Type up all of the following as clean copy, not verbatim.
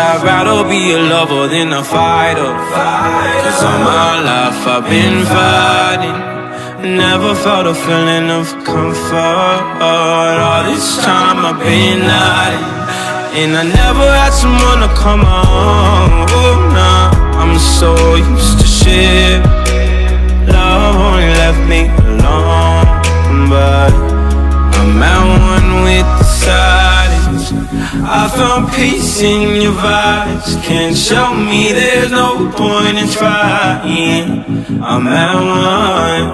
I'd rather be a lover than a fighter. Cause all my life I've been fighting, never felt a feeling of comfort. All this time I've been hiding, and I never had someone to come on. Oh, nah, I'm so used to shit. Love only left me alone, but I'm at one with the silence. I found peace in your vibes. Can't show me there's no point in trying. I'm at one,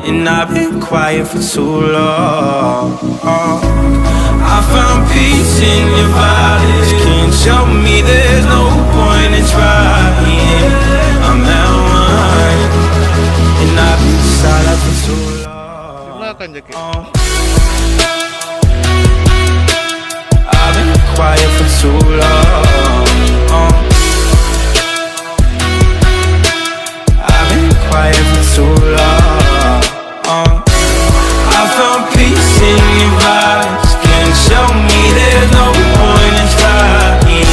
and I've been quiet for too long. I found peace in your vibes. Can't show me there's no point in trying. I'm at one, and I've been silent for too long. I've been quiet for too long. I've been quiet for too long. I found peace in your vibes. Can't show me there's no point in trying.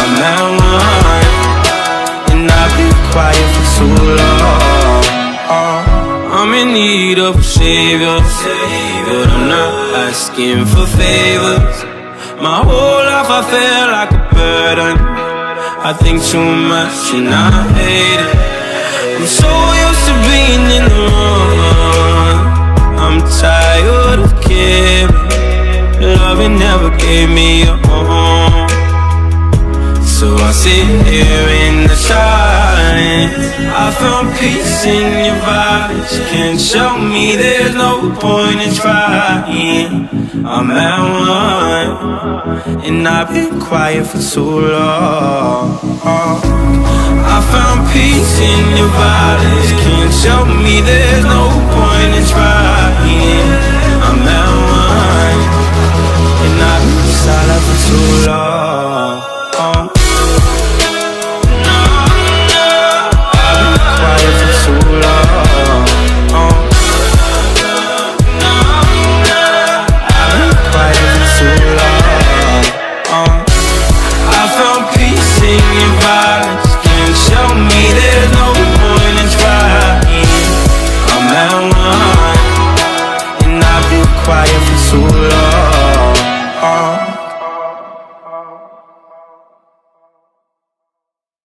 I'm at one, and I've been quiet for too long. I'm in need of a savior, but I'm not asking for favors. My whole life I feel like a burden. I think too much and I hate it. I'm so used to being in the wrong. I'm tired of caring. Loving never gave me a home. So I sit here in the silence. I found peace in your vibes. Can't show me there's no point in trying. I'm at one, and I've been quiet for too long. I found peace in your vibes. Can't show me there's no point in trying. I'm at one, and I've been silent for too long.